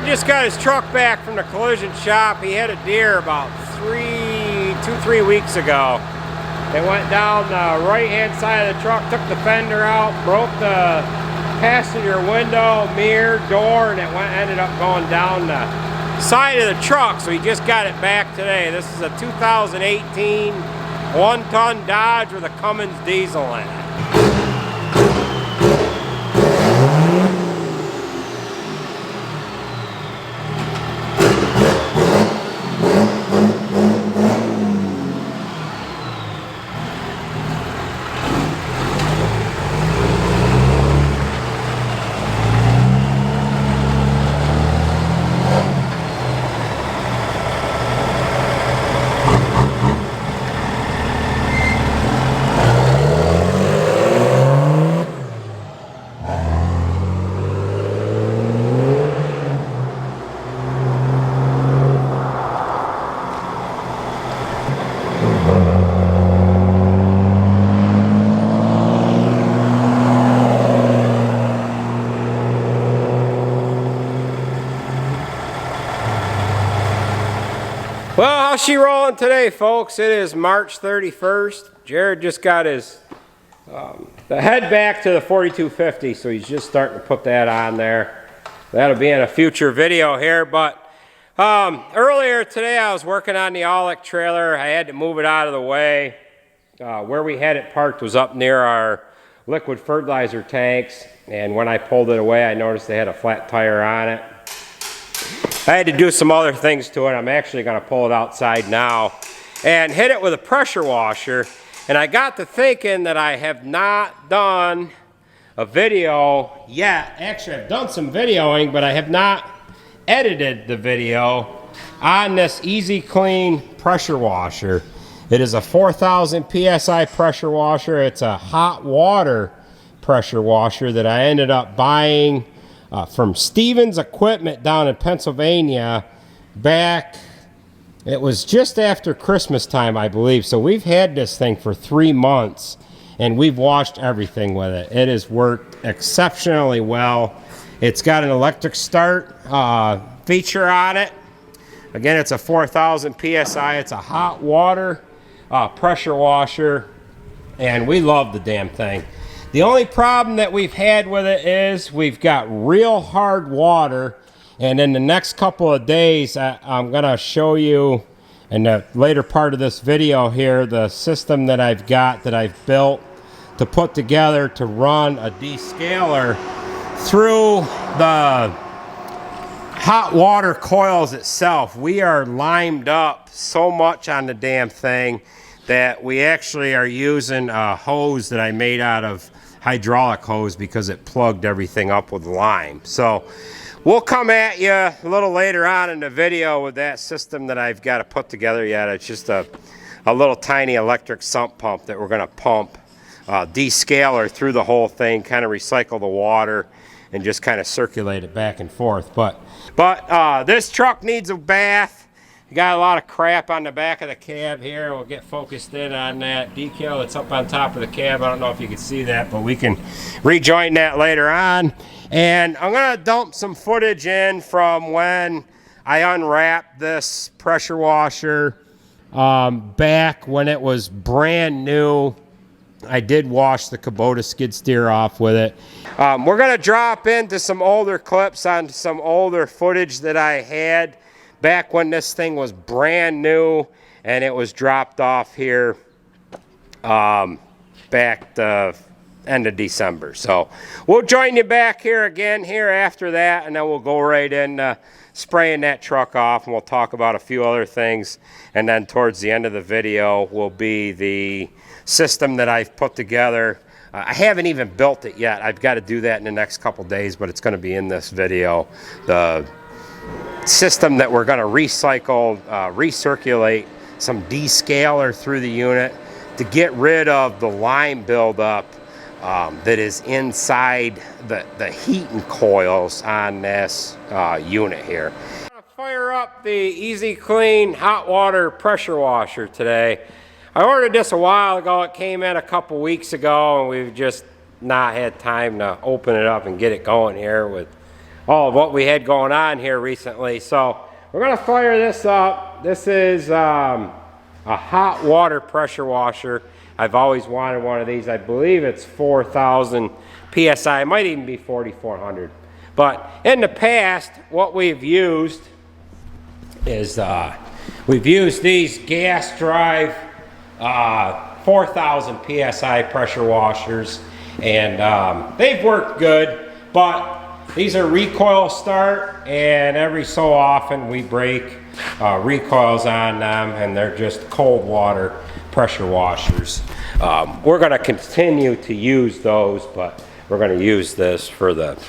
just got his truck back from the collision shop. He had a deer about 2-3 weeks ago. It went down the right-hand side of the truck, took the fender out, broke the passenger window, mirror, door, and it ended up going down the side of the truck. So he just got it back today. This is a 2018 one-ton Dodge with a Cummins diesel in it. Well, how's she rolling today, folks? It is March 31st. Jared just got his the head back to the 4250, so he's just starting to put that on there. That'll be in a future video here, but earlier today I was working on the Aulick trailer. I had to move it out of the way. Where we had it parked was up near our liquid fertilizer tanks, and when I pulled it away I noticed they had a flat tire on it. I had to do some other things to it. I'm actually going to pull it outside now and hit it with a pressure washer. And I got to thinking that I have not done a video yet. Actually, I've done some videoing, but I have not edited the video on this Easy Clean pressure washer. It is a 4,000 PSI pressure washer. It's a hot water pressure washer that I ended up buying from Stevens Equipment down in Pennsylvania back, it was just after Christmas time, I believe. So we've had this thing for 3 months and we've washed everything with it. It has worked exceptionally well. It's got an electric start feature on it. Again, it's a 4,000 PSI. It's a hot water pressure washer, and we love the damn thing. The only problem that we've had with it is we've got real hard water, and in the next couple of days I'm going to show you in the later part of this video here the system that I've got, that I've built to put together to run a descaler through the hot water coils itself. We are limed up so much on the damn thing that we actually are using a hose that I made out of hydraulic hose because it plugged everything up with lime. So we'll come at you a little later on in the video with that system that I've got to put together yet. It's just a little tiny electric sump pump that we're going to pump descaler through the whole thing, kind of recycle the water and just kind of circulate it back and forth. But this truck needs a bath. You got a lot of crap on the back of the cab here. We'll get focused in on that decal that's up on top of the cab. I don't know if you can see that, but we can rejoin that later on. And I'm going to dump some footage in from when I unwrapped this pressure washer back when it was brand new. I did wash the Kubota skid steer off with it. We're going to drop into some older clips on some older footage that I had back when this thing was brand new and it was dropped off here back the end of December. So we'll join you back here again here after that, and then we'll go right in spraying that truck off, and we'll talk about a few other things. And then towards the end of the video will be the system that I've put together. I haven't even built it yet. I've got to do that in the next couple days, but it's going to be in this video. The system that we're going to recycle, recirculate some descaler through the unit to get rid of the lime buildup that is inside the heating coils on this unit here. I'm going to fire up the Easy Clean hot water pressure washer today. I ordered this a while ago. It came in a couple weeks ago, and we've just not had time to open it up and get it going here with all of what we had going on here recently. So we're gonna fire this up. This is a hot water pressure washer. I've always wanted one of these. I believe it's 4,000 PSI. It might even be 4,400. But in the past, what we've used is we've used these gas drive 4,000 PSI pressure washers, and they've worked good, but these are recoil start, and every so often we break recoils on them, and they're just cold water pressure washers. We're going to continue to use those, but we're going to use this for the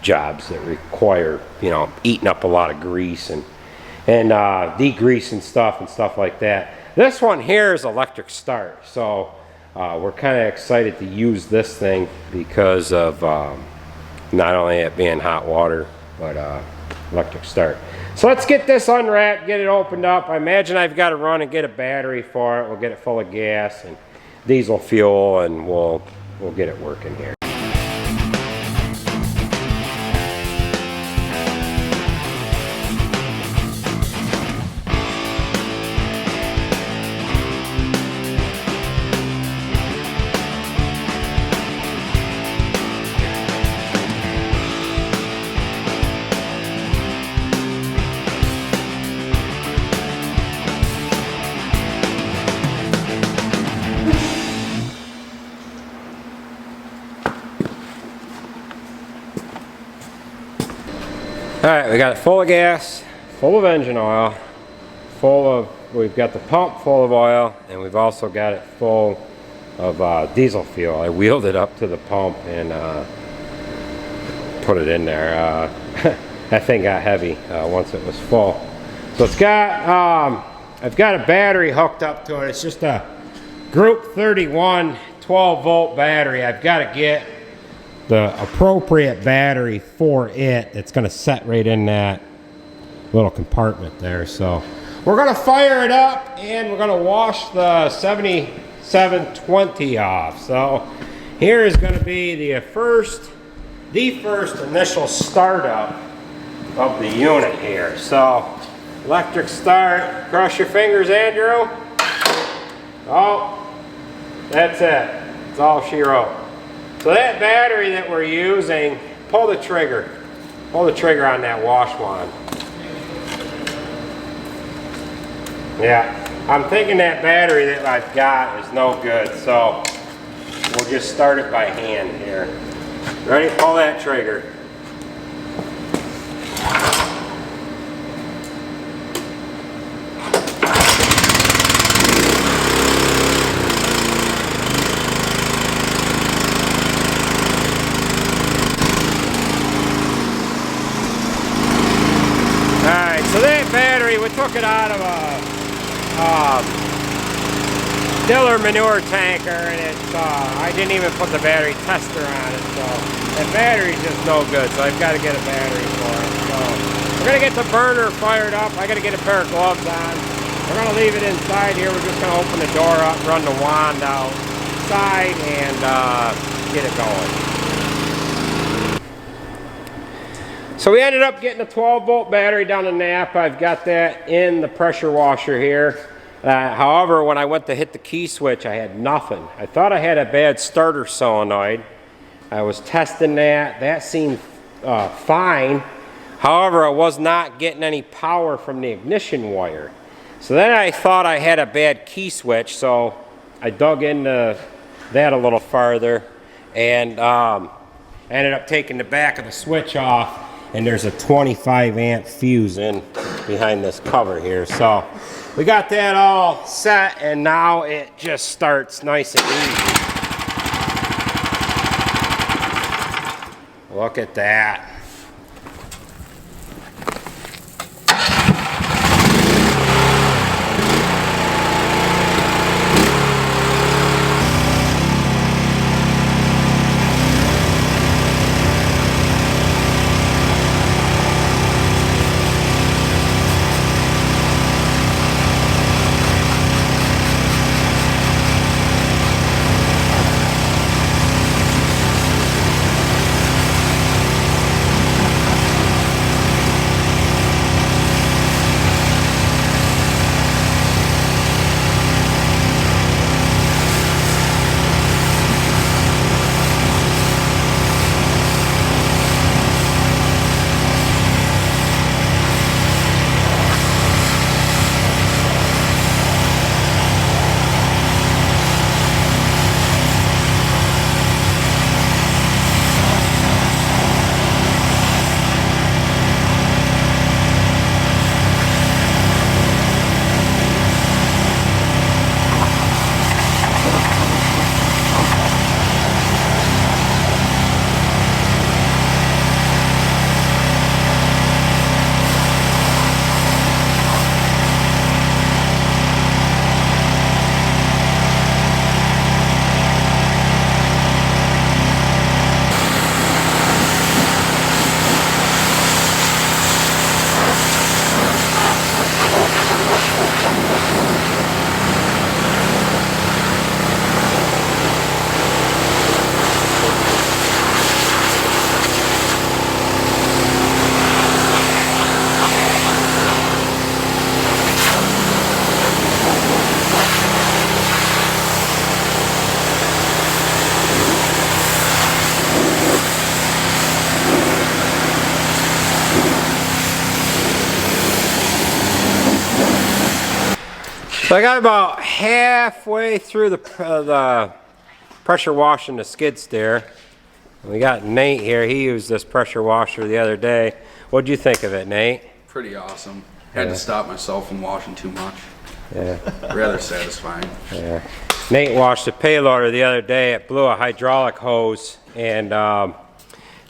jobs that require, you know, eating up a lot of grease and degreasing stuff like that. This one here is electric start, so we're kind of excited to use this thing because of not only it being hot water, but electric start. So let's get this unwrapped, get it opened up. I imagine I've got to run and get a battery for it. We'll get it full of gas and diesel fuel, and we'll get it working here. All right, we got it full of gas, full of engine oil, we've got the pump full of oil, and we've also got it full of diesel fuel. I wheeled it up to the pump and put it in there. That thing got heavy once it was full. So it's got, I've got a battery hooked up to it. It's just a Group 31 12 volt battery. I've got to get the appropriate battery for it. It's going to set right in that little compartment there. So we're going to fire it up, and we're going to wash the 7720 off. So here is going to be the first initial startup of the unit here. So electric start. Cross your fingers, Andrew. Oh, that's it. That's all she wrote. So that battery that we're using, pull the trigger. Pull the trigger on that wash wand. Yeah, I'm thinking that battery that I've got is no good, so we'll just start it by hand here. Ready? Pull that trigger. So that battery, we took it out of a Diller manure tanker, and it's I didn't even put the battery tester on it, so that battery's just no good, so I've got to get a battery for it. So we're going to get the burner fired up. I got to get a pair of gloves on. We're going to leave it inside here. We're just going to open the door up, run the wand outside, and get it going. So we ended up getting a 12 volt battery down the Napa. I've got that in the pressure washer here. However, when I went to hit the key switch, I had nothing. I thought I had a bad starter solenoid. I was testing that. That seemed fine. However, I was not getting any power from the ignition wire. So then I thought I had a bad key switch, so I dug into that a little farther and ended up taking the back of the switch off. And there's a 25 amp fuse in behind this cover here. So we got that all set, and now it just starts nice and easy. Look at that. So I got about halfway through the pressure washing the skid steer. We got Nate here. He used this pressure washer the other day. What'd you think of it, Nate? Pretty awesome. Had to stop myself from washing too much. Yeah. Rather satisfying. Yeah. Nate washed the payloader the other day. It blew a hydraulic hose, and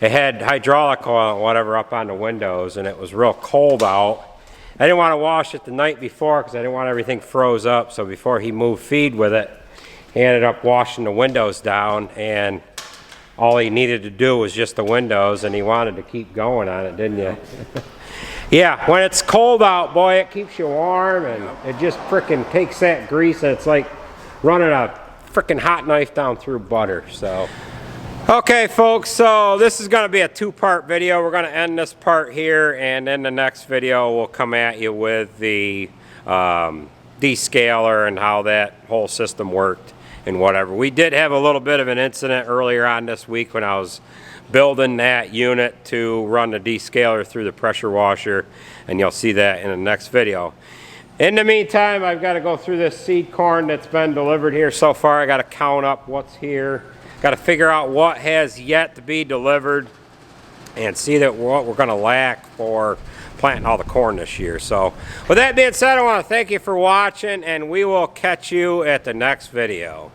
it had hydraulic oil and whatever up on the windows, and it was real cold out. I didn't want to wash it the night before because I didn't want everything froze up. So before he moved feed with it, he ended up washing the windows down, and all he needed to do was just the windows, and he wanted to keep going on it, didn't you? Yeah, when it's cold out, boy, it keeps you warm, and it just frickin' takes that grease, and it's like running a frickin' hot knife down through butter. So, okay, folks, so this is going to be a two-part video. We're going to end this part here, and in the next video, we'll come at you with the descaler and how that whole system worked and whatever. We did have a little bit of an incident earlier on this week when I was building that unit to run the descaler through the pressure washer, and you'll see that in the next video. In the meantime, I've got to go through this seed corn that's been delivered here so far. I got to count up what's here. Got to figure out what has yet to be delivered and see that what we're going to lack for planting all the corn this year. So with that being said, I want to thank you for watching, and we will catch you at the next video.